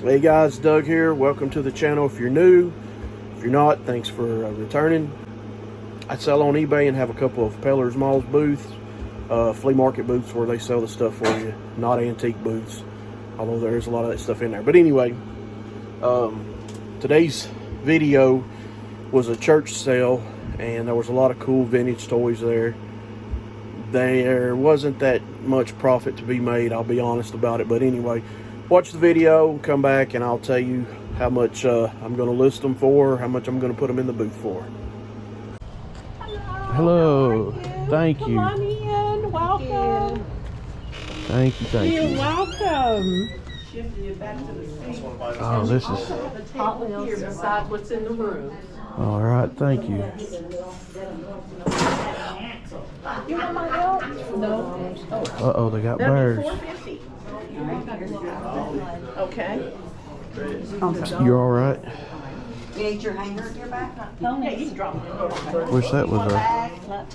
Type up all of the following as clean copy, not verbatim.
Hey guys, Doug here. Welcome to the channel if you're new. If you're not, thanks for returning. I sell on eBay and have a couple of Peller's Malls booths, flea market booths where they sell the stuff for you, not antique booths, although there is a lot of that stuff in there. But anyway, today's video was a church sale and there was a lot of cool vintage toys there. There wasn't that much profit to be made, I'll be honest about it, but anyway, watch the video, come back, and I'll tell you how much I'm going to list them for, how much I'm going to put them in the booth for. Hello. Thank you. Come on in. Welcome. Thank you. You're welcome. Oh, this is... The table here beside what's in the room. All right, thank you. You want my help? No. Uh-oh, they got bears. $4.50. Okay. You all right? You need your hanger at your back? Yeah, you can drop it. Wish that was there.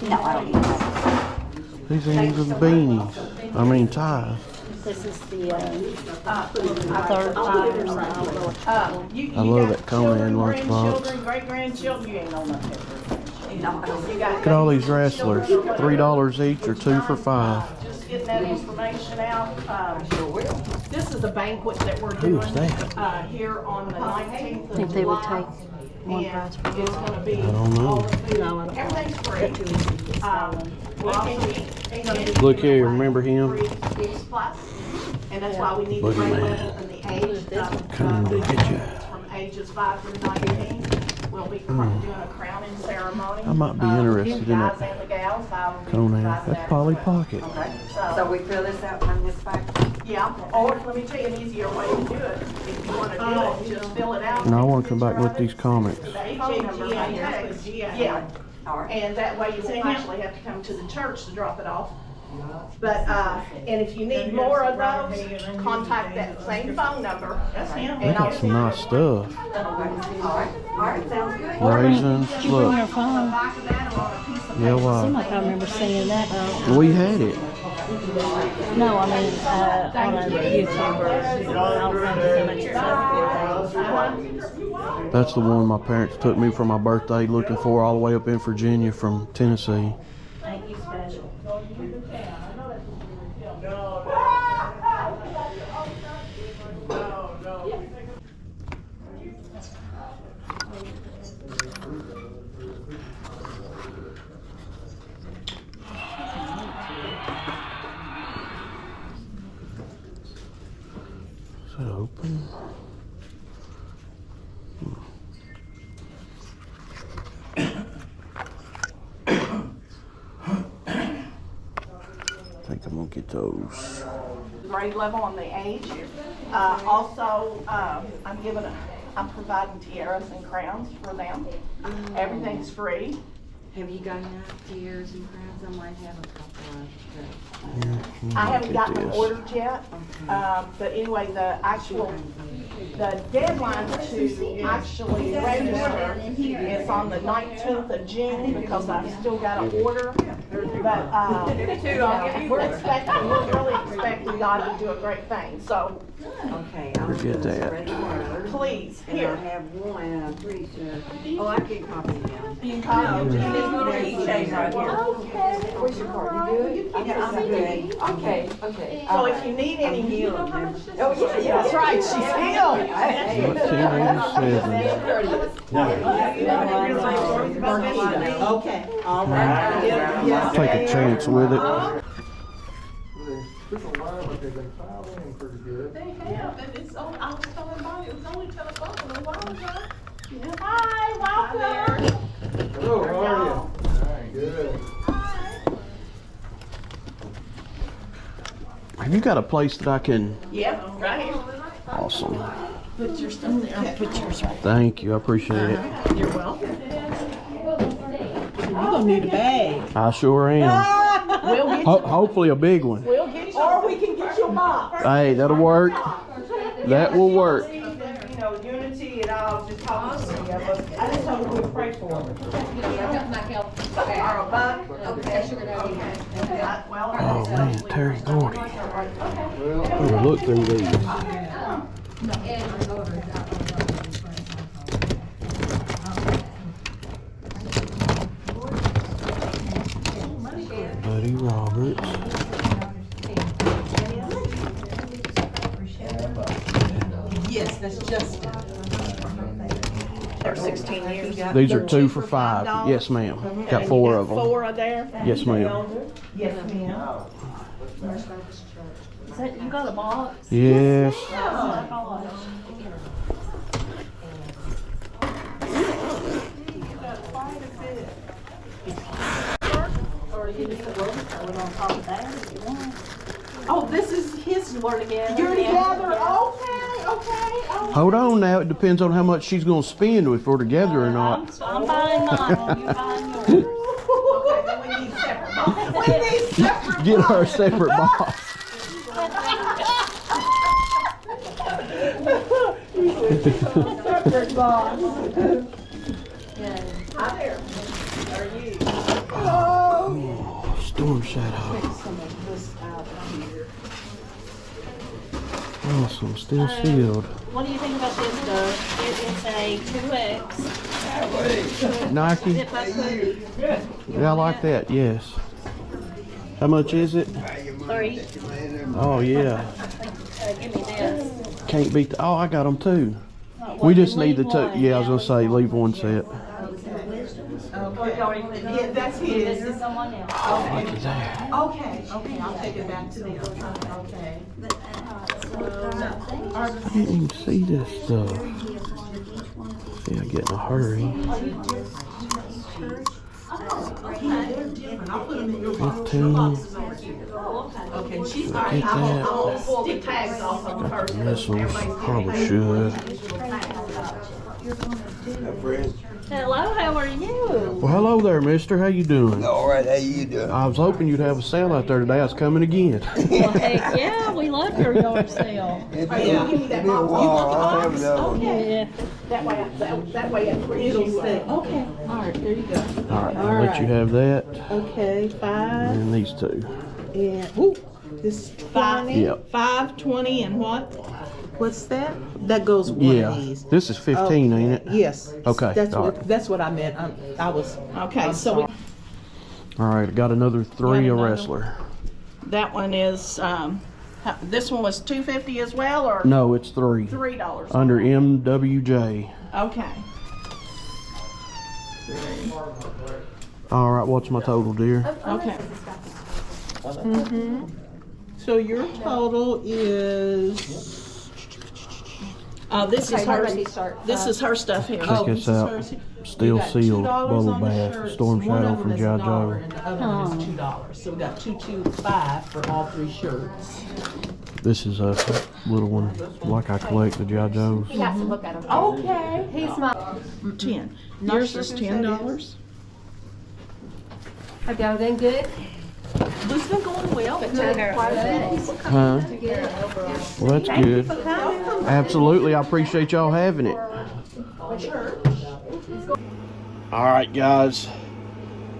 No, I don't need that. These things are the beanies. I mean, ties. This is the third time or something. I love that Conan lunchbox. Great-grandchildren, you ain't on nothing. Look at all these wrestlers. $3 each or 2 for $5. Just getting that information out. This is a banquet that we're doing here on the 19th of Think they would July. take one price for It's going to be I don't know. all the food. No, I don't know. Everything's free. We're also gonna do Look here, remember him? 3 plus, and that's why we need the Look at grade that. level and the age. Come to get you. From ages 5 through 19. We'll be doing a crowning ceremony. I might be interested in guys that. and the gals. Conan. That's Polly Pocket. Okay, so we fill this out from this back? Yeah, or let me tell you an easier way to do it. If you want to do it, just fill it out. Now I want to come back and look at these comics. The phone number and text. Yeah, All right. and that way you won't actually have to come to the church to drop it off. But, and if you need more of those, contact that same phone number. They And got some nice stuff. All right, sounds good. Raisins. She bring her Look. phone. Yeah, Seemed why? like I remember seeing that. We had it. No, I mean on a YouTube or I don't know so much. That's the one my parents took me for my birthday looking for all the way up in Virginia from Tennessee. Thank you, special. Is that open? I think I'm gonna get those. grade level on the age. Also, I'm providing tiaras and crowns for them. Everything's free. Have you got enough tiers and crowns? I might have a couple of. I haven't gotten them this. ordered yet, but anyway, the deadline to actually register is on the 19th of June because I've still got to order. But we're really expecting God to do a great thing. So Okay. Forget that. please, And I here. have one, and I'm pretty sure. Oh, I can copy them. You can call me. Where's your card? You good? I'm good. Okay, okay. So if you need any healed. oh yeah, that's right. She's healed. 1987. Okay. All right. Take a chance with it. They have, and it's on. I was telling Bonnie it was only 10 o'clock a while ago. Hi, welcome. Hello, how are you? All right, good. Have you got a place that I can? Yeah, right here. Awesome. Put your stuff there. Put yours right. Thank you. I appreciate it. You're welcome. You're gonna need a bag. I sure am. We'll get you. Hopefully a big one. We'll get you. Or we can get you a box. Hey, that'll work. That will work. You know, unity and all, just talking to me. I just told you we pray for them. Or a buck. Okay. Oh man, Terry Gordy. We'll look through these. Buddy Roberts. Yes, that's just. They're 16 years. These are 2 for $5. Yes, ma'am. Got 4 of them. 4 are there? Yes, ma'am. Yes, ma'am. Is that, you got a box? Yes. Oh my gosh. Or you can put it on top of that if you want. Oh, this is his. We're together. You're yeah. together? Okay, okay. Oh. Hold on now. It depends on how much she's going to spend if we're together or not. I'm buying mine. You buying yours. Okay, then we need separate boxes. We need separate Get her a separate box. separate box. Yeah. Hi there. How are you? Oh. Storm Shadow. Some of this out here. Awesome. Still sealed. What do you think about this, Doug? It is a 2X. Nike. Zip up hoodie. Yeah, I like that. Yes. How much is it? 3. Oh, yeah. Give me this. Can't beat the. Oh, I got them too. Well, We just you need the leave 2. one. Yeah, I was going to say leave one set. Yeah, that's his. This is someone else. Okay. Look at that. Okay, I'll take it back to them. Okay. I didn't even see this stuff. Yeah, get in a hurry. They're different. I'll put them in your 15. boxes over here. Okay, she's all right. Get I'll that. pull the tags off of them first. Missiles. Probably should. Hello, how are you? Well, hello there, mister. How you doing? All right, how you doing? I was hoping you'd have a sale out there today. I was coming again. Well, heck yeah, we love your yard sale. It's Oh, yeah, give me that box. You want the I'll have box? another one. Okay. Yeah. That way it'll stay. Okay, all right, there you go. All right, I'll let you have that. Okay, 5 And these 2. and, ooh, this 5, Yep. 5, 20 and what? What's that? That goes with one Yeah. of these. This is 15, ain't it? Yes. Okay, That's all that's what I meant. I was. Okay, so All right, I got another 3 a another wrestler. that one is, this one was $2.50 as well, or No, it's 3. $3? Under MWJ. Okay. All right, what's my total, dear? Okay. So your total is. This is her. This is her stuff here. Check this out. Still sealed bubble bath. Storm Shadow from J. Joe. And the other one is $2. So we got $2.25 for all 3 shirts. This is a little one, like I collect the J. Joes. Okay. He's my 10. Yours is $10. Have y'all been good? This has been going well. Huh? Well, that's good. Absolutely, I appreciate y'all having it. All right, guys.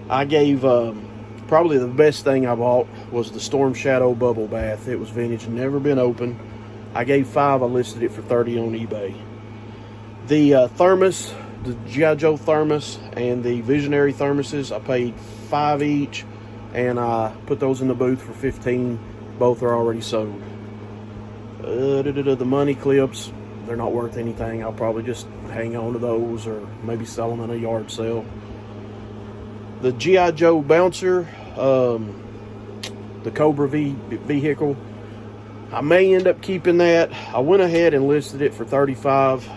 I gave probably the best thing I bought was the Storm Shadow bubble bath. It was vintage, never been open. I gave 5. I listed it for 30 on eBay. The thermos, the G.I. Joe thermos, and the Visionary thermoses, I paid 5 each, and I put those in the booth for 15. Both are already sold. The money clips, they're not worth anything. I'll probably just hang on to those or maybe sell them in a yard sale. The G.I. Joe bouncer, the Cobra vehicle, I may end up keeping that. I went ahead and listed it for 35.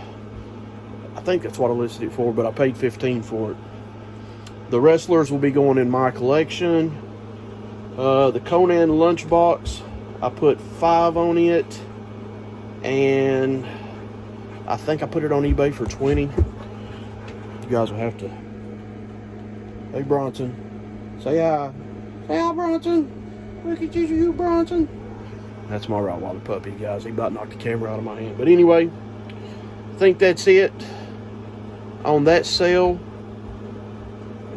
I think that's what I listed it for, but I paid 15 for it. The wrestlers will be going in my collection. The Conan lunchbox, I put 5 on it, and I think I put it on eBay for 20. You guys will have to. Hey, Bronson. Say hi. Say hi, Bronson. Look at you, Bronson. That's my Rottweiler puppy, guys. He about knocked the camera out of my hand. But anyway, I think that's it on that sale.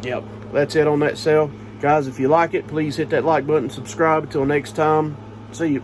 Yep, that's it on that sale. Guys, if you like it, please hit that like button, subscribe. Until next time, see you.